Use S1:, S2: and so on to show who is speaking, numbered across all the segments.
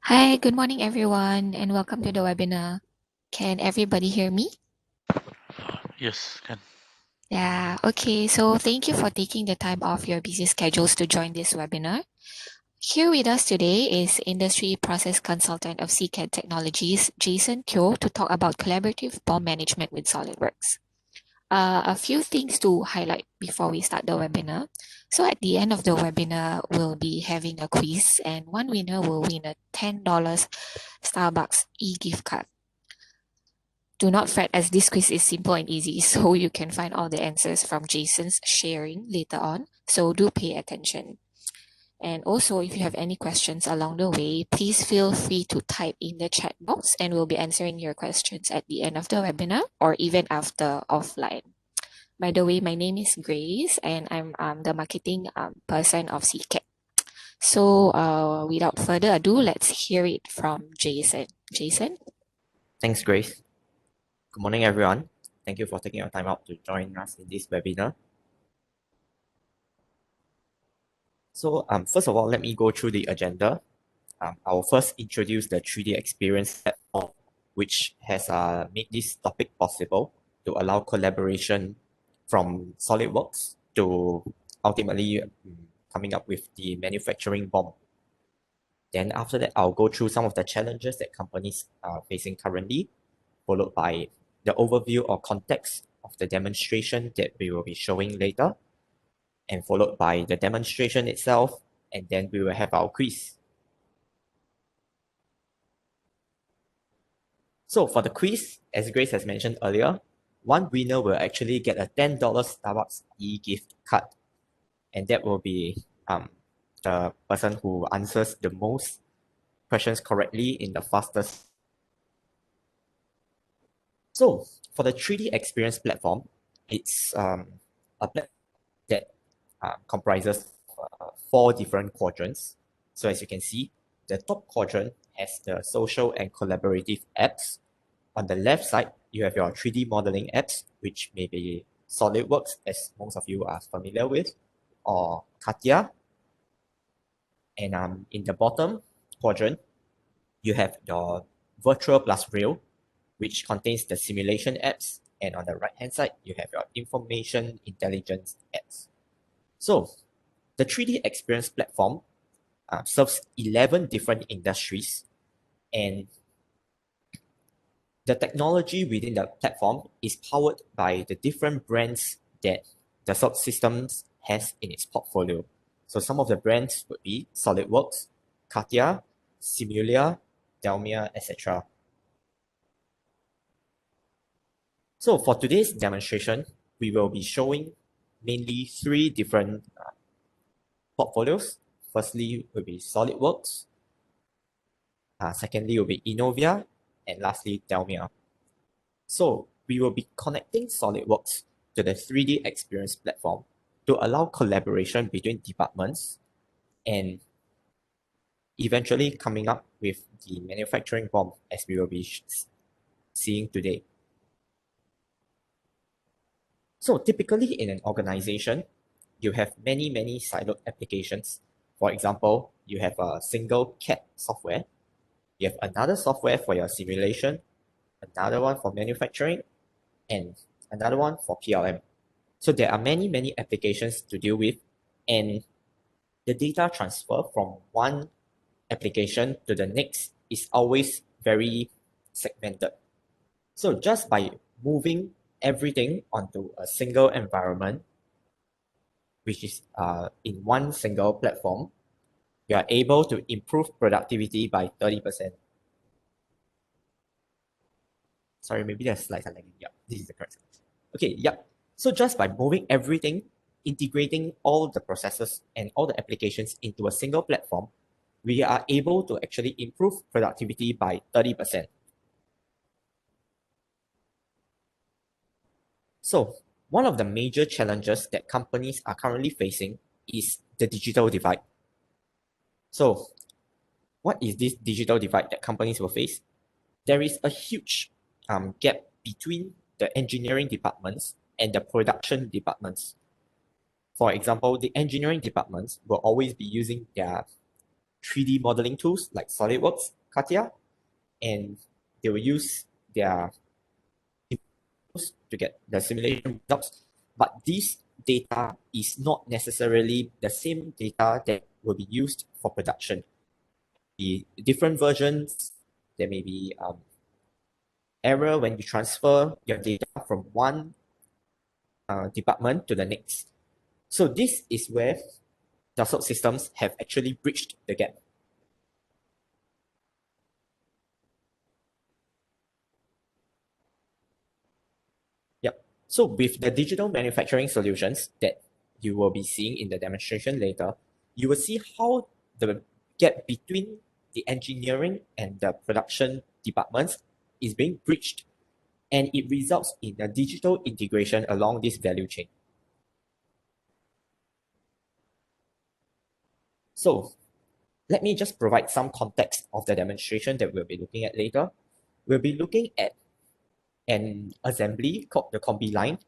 S1: Hi, good morning, everyone, and welcome to the webinar. Can everybody hear me?
S2: Yes, can.
S1: Yeah, okay. So thank you for taking the time off your busy schedules to join this webinar. Here with us today is Industry Process Consultant of CCAD Technologies, Jason Kyo, to talk about collaborative BOM management with SolidWorks. A few things to highlight before we start the webinar. So at the end of the webinar, we'll be having a quiz, and one winner will win a $10 Starbucks e-gift card. Do not fret, as this quiz is simple and easy, so you can find all the answers from Jason's sharing later on. So do pay attention. And also, if you have any questions along the way, please feel free to type in the chat box and we'll be answering your questions at the end of the webinar or even after offline. By the way, my name is Grace and I'm the marketing person of CCAT. So without further ado, let's hear it from Jason. Jason?
S3: Thanks, Grace. Good morning, everyone. Thank you for taking your time out to join us in this webinar. So, first of all, let me go through the agenda. I will first introduce the 3D experience platform, which has made this topic possible to allow collaboration from SolidWorks to ultimately coming up with the manufacturing BOM. Then after that, I'll go through some of the challenges that companies are facing currently, followed by the overview or context of the demonstration that we will be showing later, and followed by the demonstration itself, and then we will have our quiz. So for the quiz, as Grace has mentioned earlier, one winner will actually get a $10 Starbucks e-gift card, and that will be the person who answers the most questions correctly in the fastest. So for the 3D experience platform, it's a platform that comprises 4 different quadrants. So as you can see, the top quadrant has the social and collaborative apps. On the left side, you have your 3D modeling apps, which may be SolidWorks, as most of you are familiar with, or CATIA. And in the bottom quadrant, you have your virtual plus real, which contains the simulation apps. And on the right hand side, you have your information intelligence apps. So the 3D experience platform serves 11 different industries, and the technology within the platform is powered by the different brands that the subsystems has in its portfolio. So some of the brands would be SolidWorks, CATIA, Simulia, Delmia, etc. So for today's demonstration, we will be showing mainly 3 different portfolios. Firstly will be SolidWorks, secondly will be Innovia, and lastly Delmia. So we will be connecting SolidWorks to the 3D experience platform to allow collaboration between departments and eventually coming up with the manufacturing BOM as we will be seeing today. So typically in an organization, you have many siloed applications. For example, you have a single CAD software, you have another software for your simulation, another one for manufacturing, and another one for PLM. So there are many applications to deal with, and the data transfer from one application to the next is always very segmented. So just by moving everything onto a single environment, which is in one single platform, you are able to improve productivity by 30%. Sorry, maybe the slides are lagging. Yeah, this is the correct slide. Okay, yeah. So just by moving everything, integrating all the processes and all the applications into a single platform, we are able to actually improve productivity by 30%. So one of the major challenges that companies are currently facing is the digital divide. So what is this digital divide that companies will face? There is a huge gap between the engineering departments and the production departments. For example, the engineering departments will always be using their 3D modeling tools like SolidWorks, CATIA, and they will use their tools to get the simulation results. But this data is not necessarily the same data that will be used for production. The different versions, there may be error when you transfer your data from one department to the next. So this is where Dassault systems have actually bridged the gap. Yep. So with the digital manufacturing solutions that you will be seeing in the demonstration later, you will see how the gap between the engineering and the production departments is being bridged, and it results in a digital integration along this value chain. So let me just provide some context of the demonstration that we'll be looking at later. We'll be looking at an assembly called the Combi Line,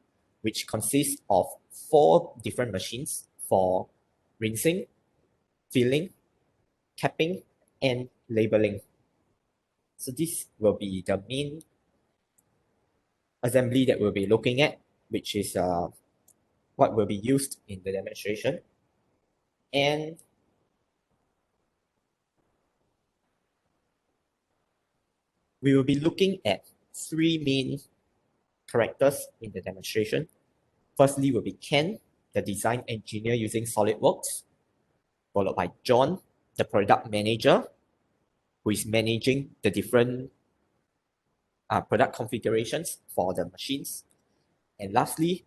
S3: which consists of 4 different machines for rinsing, filling, capping, and labeling. So this will be the main assembly that we'll be looking at, which is what will be used in the demonstration. And we will be looking at 3 main characters in the demonstration. Firstly will be Ken, the design engineer using SolidWorks, followed by John, the product manager, who is managing the different product configurations for the machines. And lastly,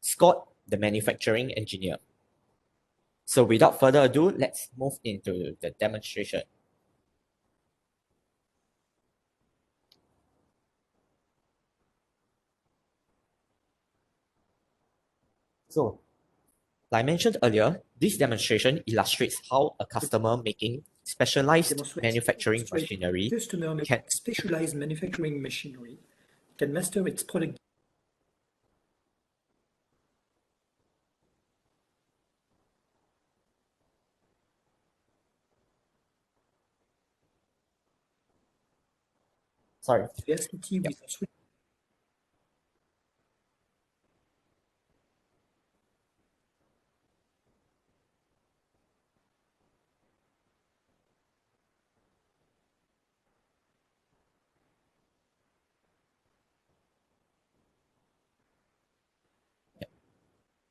S3: Scott, the manufacturing engineer. So without further ado, let's move into the demonstration. So, like I mentioned earlier, this demonstration illustrates how a customer making specialized manufacturing machinery
S4: can specialized manufacturing machinery can master its product.
S3: Sorry.
S4: Diversity
S3: Yep.
S4: with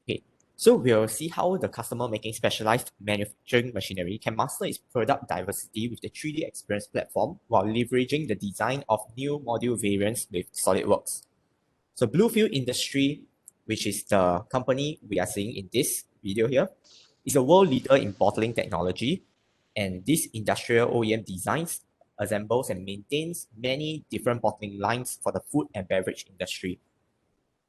S3: Okay, so we'll see how the customer making specialized manufacturing machinery can master its product diversity with the 3D experience platform while leveraging the design of new module variants with SolidWorks. So Bluefield Industry, which is the company we are seeing in this video here, is a world leader in bottling technology, and this industrial OEM designs, assembles, and maintains many different bottling lines for the food and beverage industry.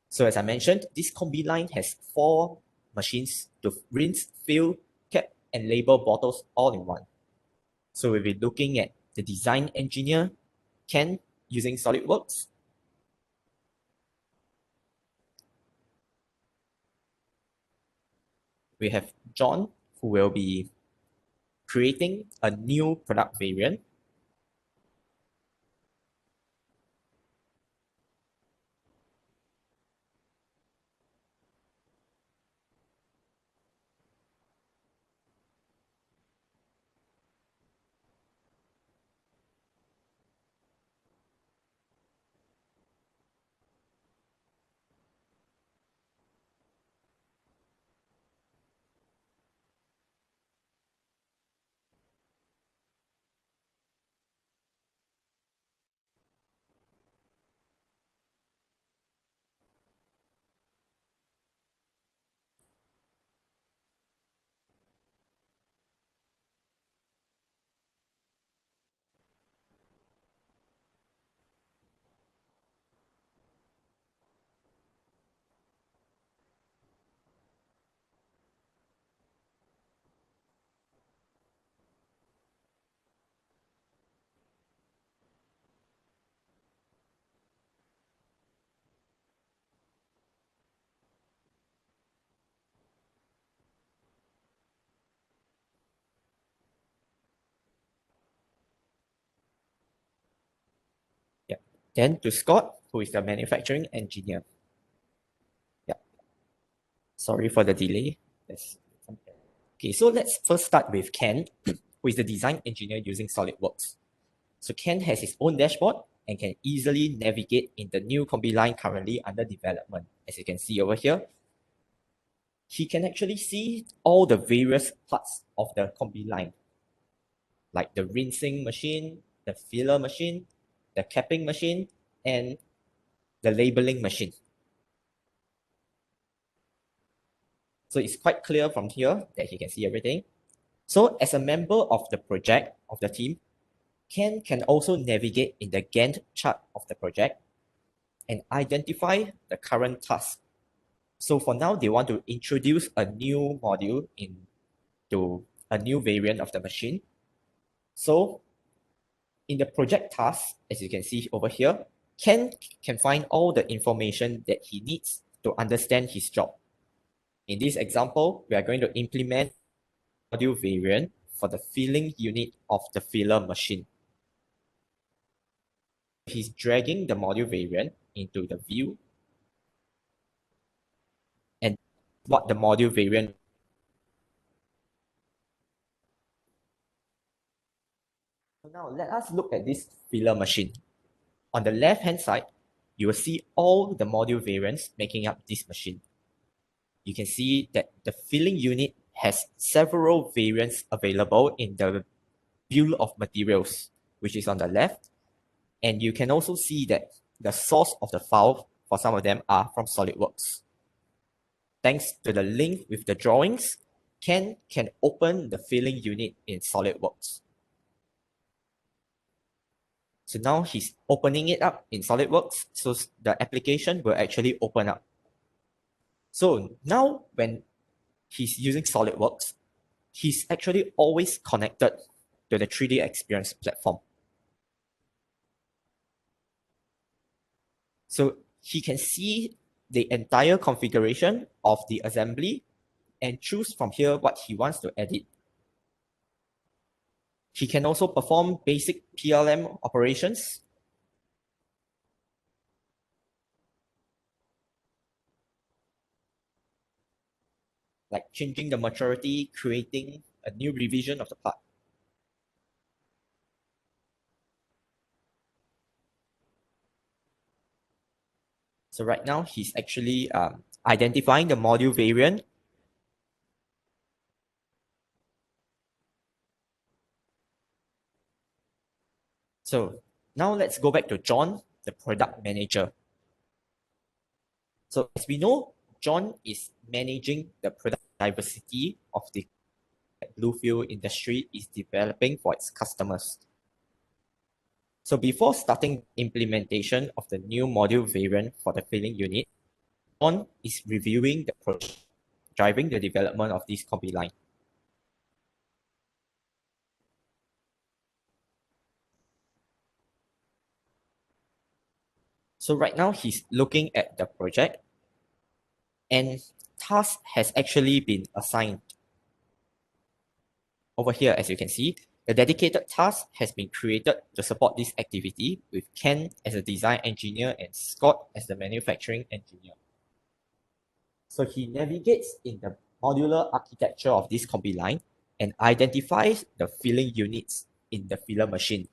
S3: So as I mentioned, this Combi Line has 4 machines to rinse, fill, cap, and label bottles all in one. So we'll be looking at the design engineer, Ken, using SolidWorks. We have John, who will be creating a new product variant. then to Scott, who is the manufacturing engineer. Yeah, sorry for the delay. Okay, so let's first start with Ken, who is the design engineer using SolidWorks. So Ken has his own dashboard and can easily navigate in the new Combi Line currently under development. As you can see over here, he can actually see all the various parts of the Combi Line, like the rinsing machine, the filler machine, the capping machine, and the labeling machine. So it's quite clear from here that he can see everything. So as a member of the project, of the team, Ken can also navigate in the Gantt chart of the project and identify the current task. So for now, they want to introduce a new module into a new variant of the machine. So in the project task, as you can see over here, Ken can find all the information that he needs to understand his job. In this example, we are going to implement module variant for the filling unit of the filler machine. He's dragging the module variant into the view and what the module variant. So now let us look at this filler machine. On the left hand side, you will see all the module variants making up this machine. You can see that the filling unit has several variants available in the bill of materials, which is on the left. And you can also see that the source of the file for some of them are from SolidWorks. Thanks to the link with the drawings, Ken can open the filling unit in SolidWorks. So now he's opening it up in SolidWorks, so the application will actually open up. So now when he's using SolidWorks, he's actually always connected to the 3D Experience platform. So he can see the entire configuration of the assembly and choose from here what he wants to edit. He can also perform basic PLM operations. Like changing the maturity, creating a new revision of the part. So right now, he's actually identifying the module variant. So now let's go back to John, the product manager. So as we know, John is managing the product diversity of the Bluefield industry is developing for its customers. So before starting implementation of the new module variant for the filling unit, John is reviewing the project, driving the development of this Combi Line. So right now he's looking at the project and task has actually been assigned. Over here, as you can see, the dedicated task has been created to support this activity with Ken as a design engineer and Scott as the manufacturing engineer. So he navigates in the modular architecture of this Combi Line and identifies the filling units in the filler machine.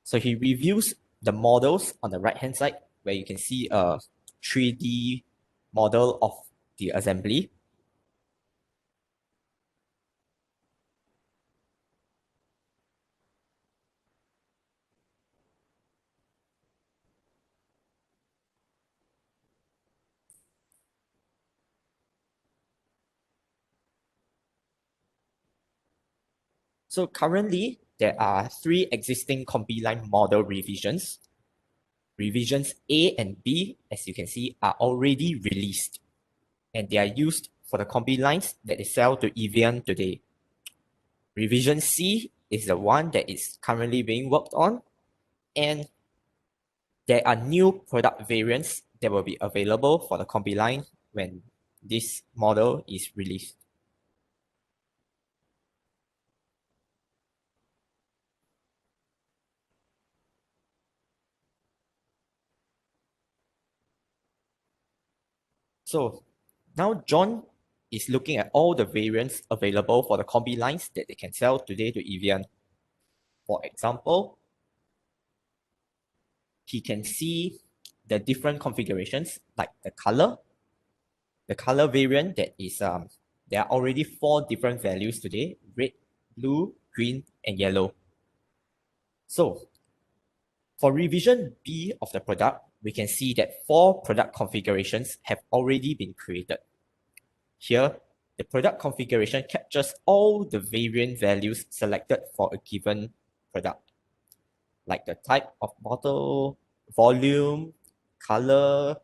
S3: So he reviews the models on the right hand side where you can see a 3D model of the assembly. So currently, there are 3 existing Combi Line model revisions. Revisions A and B, as you can see, are already released. And they are used for the Combi Lines that they sell to Evian today. Revision C is the one that is currently being worked on. And there are new product variants that will be available for the Combi Line when this model is released. So now John is looking at all the variants available for the combi lines that they can sell today to Evian. For example, he can see the different configurations like the color variant that is there are already 4 different values today: red, blue, green, and yellow. So for revision B of the product, we can see that 4 product configurations have already been created. Here, the product configuration captures all the variant values selected for a given product, like the type of bottle, volume, color,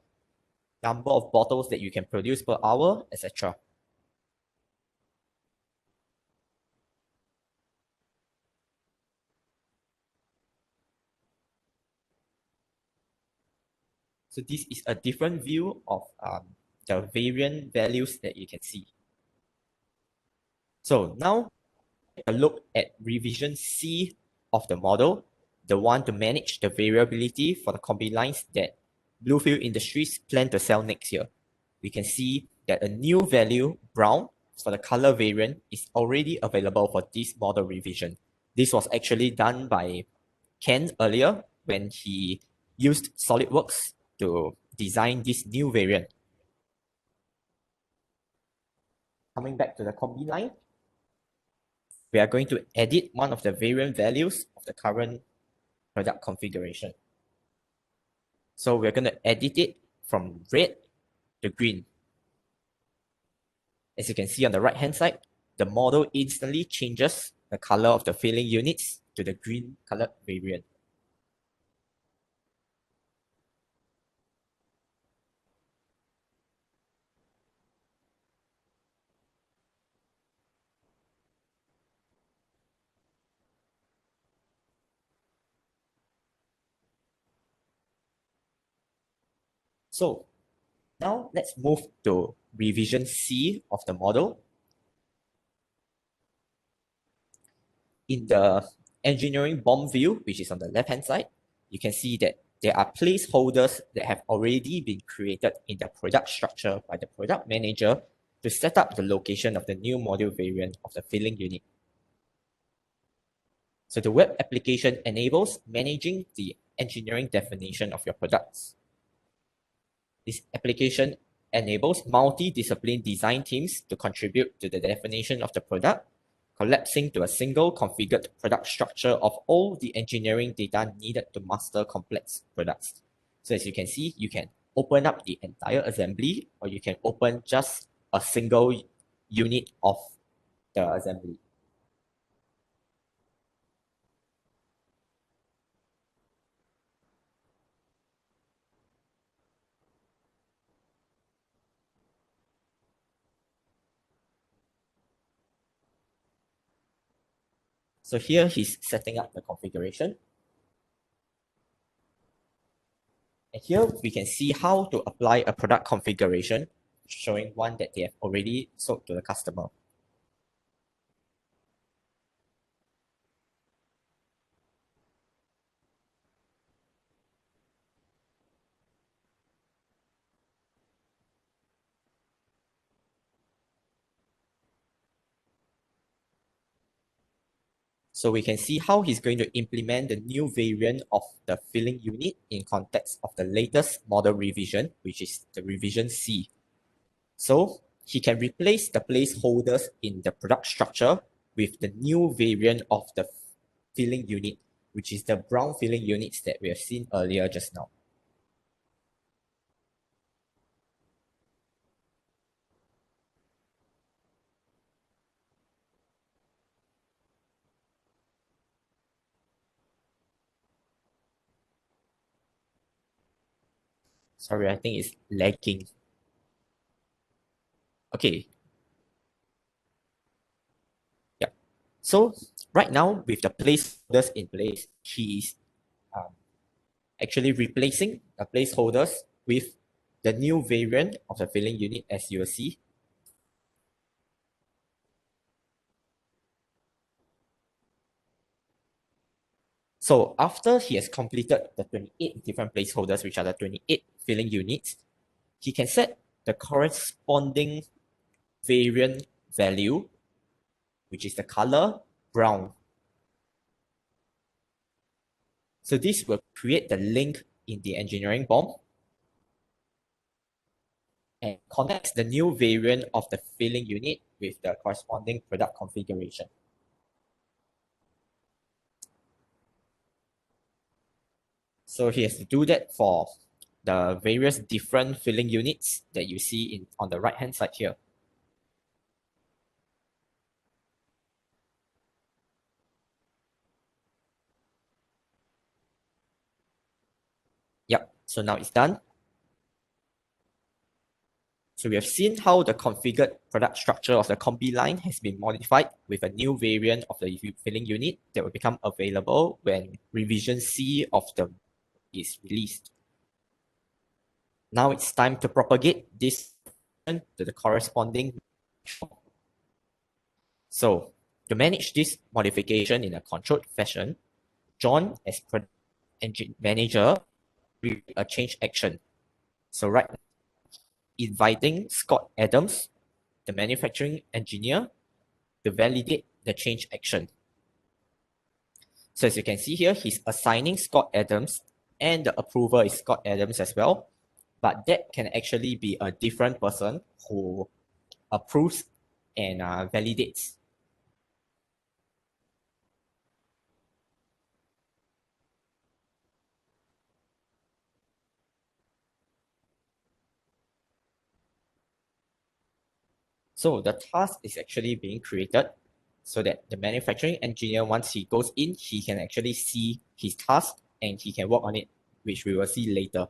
S3: number of bottles that you can produce per hour, etc. So this is a different view of the variant values that you can see. So now take a look at revision C of the model, the one to manage the variability for the combi lines that Bluefield Industries plan to sell next year. We can see that a new value, brown, for the color variant is already available for this model revision. This was actually done by Ken earlier when he used SOLIDWORKS to design this new variant. Coming back to the combi line, we are going to edit one of the variant values of the current product configuration. So we're going to edit it from red to green. As you can see on the right hand side, the model instantly changes the color of the filling units to the green colored variant. So now let's move to revision C of the model. In the engineering BOM view, which is on the left hand side, you can see that there are placeholders that have already been created in the product structure by the product manager to set up the location of the new module variant of the filling unit. So the web application enables managing the engineering definition of your products. This application enables multi-discipline design teams to contribute to the definition of the product, collapsing to a single configured product structure of all the engineering data needed to master complex products. So as you can see, you can open up the entire assembly, or you can open just a single unit of the assembly. So here he's setting up the configuration. And here we can see how to apply a product configuration, showing one that they have already sold to the customer. So we can see how he's going to implement the new variant of the filling unit in context of the latest model revision, which is the revision C. So he can replace the placeholders in the product structure with the new variant of the filling unit, which is the brown filling units that we have seen earlier just now. Sorry, I think it's lagging. Okay. Yeah. So right now, with the placeholders in place, he is actually replacing the placeholders with the new variant of the filling unit, as you will see. So after he has completed the 28 different placeholders, which are the 28 filling units, he can set the corresponding variant value, which is the color brown. So this will create the link in the engineering BOM and connects the new variant of the filling unit with the corresponding product configuration. So he has to do that for the various different filling units that you see on the right hand side here. Yep, so now it's done. So we have seen how the configured product structure of the Combi Line has been modified with a new variant of the filling unit that will become available when revision C of the is released. Now it's time to propagate this to the corresponding. So to manage this modification in a controlled fashion, John as product manager will a change action. So right now, inviting Scott Adams, the manufacturing engineer, to validate the change action. So as you can see here, he's assigning Scott Adams and the approver is Scott Adams as well. But that can actually be a different person who approves and validates. So the task is actually being created so that the manufacturing engineer, once he goes in, he can actually see his task and he can work on it, which we will see later.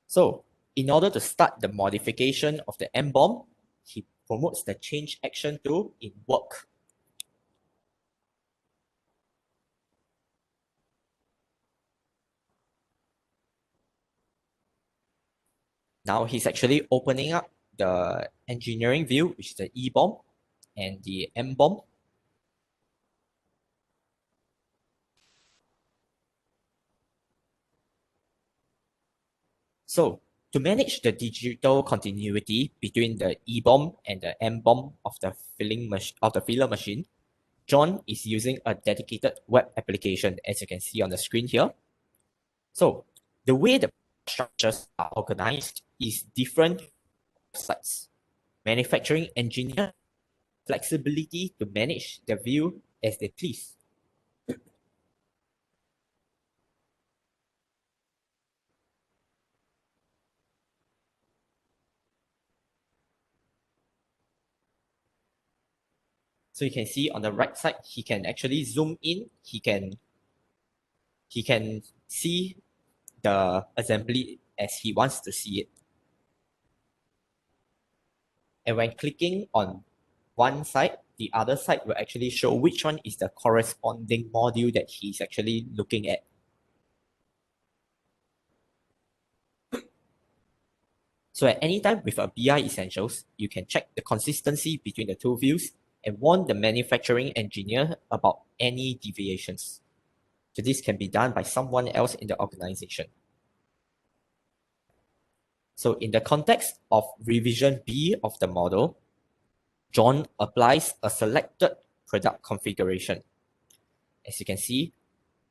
S3: So in order to start the modification of the MBOM, he promotes the change action to in work. Now he's actually opening up the engineering view, which is the EBOM and the MBOM. So to manage the digital continuity between the EBOM and the MBOM of the filler machine, John is using a dedicated web application, as you can see on the screen here. So the way the structures are organized is different sites. Manufacturing engineer flexibility to manage the view as they please. So you can see on the right side, he can actually zoom in. He can see the assembly as he wants to see it. And when clicking on one side, the other side will actually show which one is the corresponding module that he's actually looking at. So at any time with a BI Essentials, you can check the consistency between the two views and warn the manufacturing engineer about any deviations. So this can be done by someone else in the organization. So in the context of revision B of the model, John applies a selected product configuration. As you can see,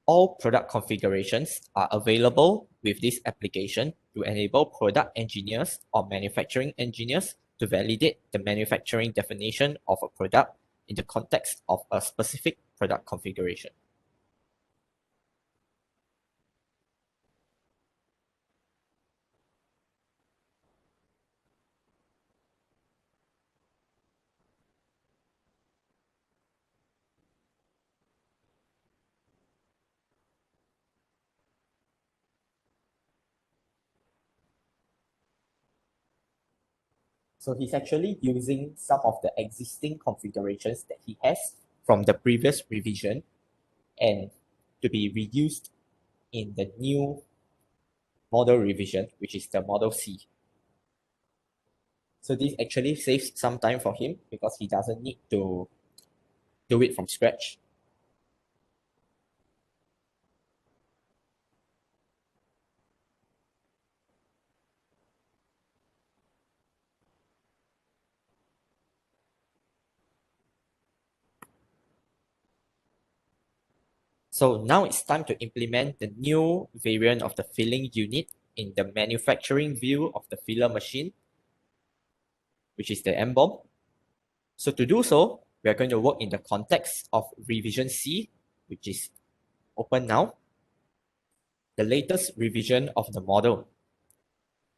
S3: all product configurations are available with this application to enable product engineers or manufacturing engineers to validate the manufacturing definition of a product in the context of a specific product configuration. So he's actually using some of the existing configurations that he has from the previous revision and to be reused in the new model revision, which is the Model C. So this actually saves some time for him because he doesn't need to do it from scratch. So now it's time to implement the new variant of the filling unit in the manufacturing view of the filler machine, which is the MBOM. So to do so, we are going to work in the context of revision C, which is open now, the latest revision of the model.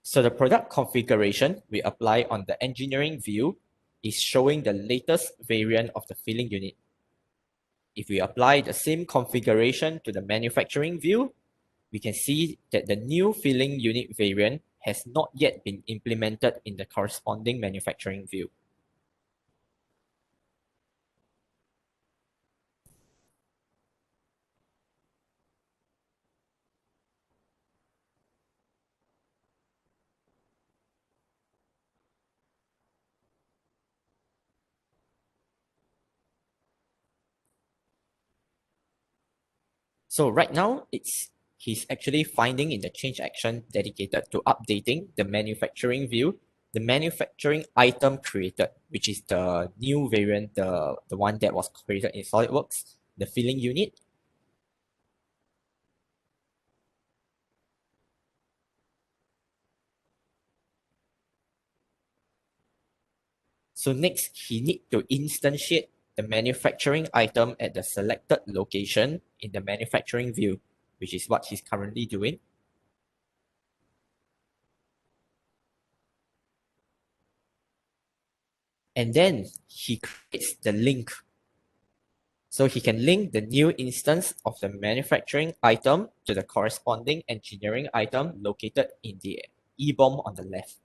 S3: So the product configuration we apply on the engineering view is showing the latest variant of the filling unit. If we apply the same configuration to the manufacturing view, we can see that the new filling unit variant has not yet been implemented in the corresponding manufacturing view. So right now, he's actually finding in the change action dedicated to updating the manufacturing view, the manufacturing item created, which is the new variant, the one that was created in SOLIDWORKS, the filling unit. So next, he needs to instantiate the manufacturing item at the selected location in the manufacturing view, which is what he's currently doing. And then he creates the link. So he can link the new instance of the manufacturing item to the corresponding engineering item located in the EBOM on the left.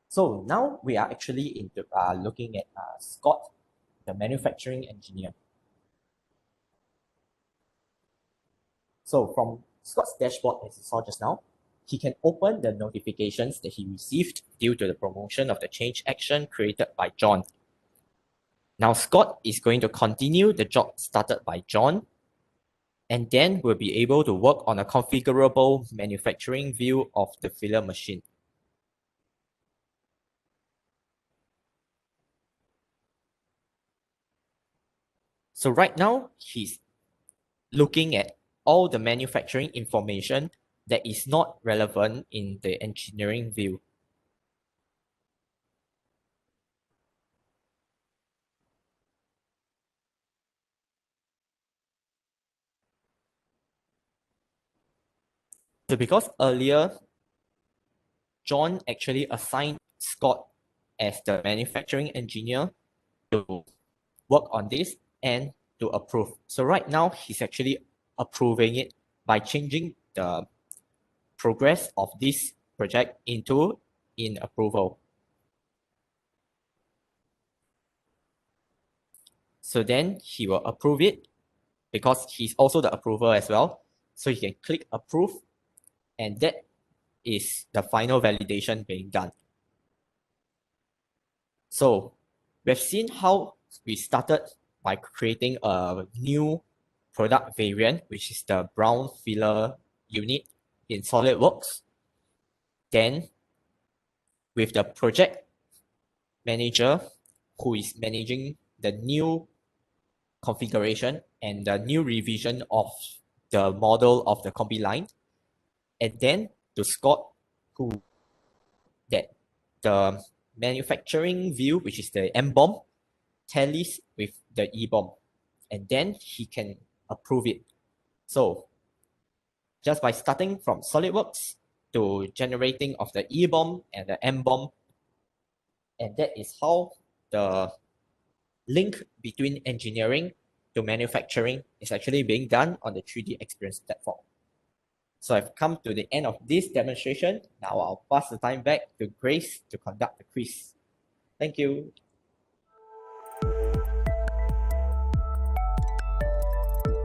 S3: So now we are actually into looking at Scott, the manufacturing engineer. So from Scott's dashboard, as you saw just now, he can open the notifications that he received due to the promotion of the change action created by John. Now Scott is going to continue the job started by John, and then we'll be able to work on a configurable manufacturing view of the filler machine. So right now, he's looking at all the manufacturing information that is not relevant in the engineering view. So because earlier, John actually assigned Scott as the manufacturing engineer to work on this and to approve. So right now, he's actually approving it by changing the progress of this project into in approval. So then he will approve it because he's also the approver as well. So he can click approve, and that is the final validation being done. So we've seen how we started by creating a new product variant, which is the brown filler unit in SolidWorks. Then with the project manager, who is managing the new configuration and the new revision of the model of the Combi Line, and then to Scott, who that the manufacturing view, which is the MBOM, tallies with the EBOM, and then he can approve it. So just by starting from SOLIDWORKS to generating of the EBOM and the MBOM, and that is how the link between engineering to manufacturing is actually being done on the 3D Experience platform. So I've come to the end of this demonstration. Now I'll pass the time back to Grace to conduct the quiz. Thank you.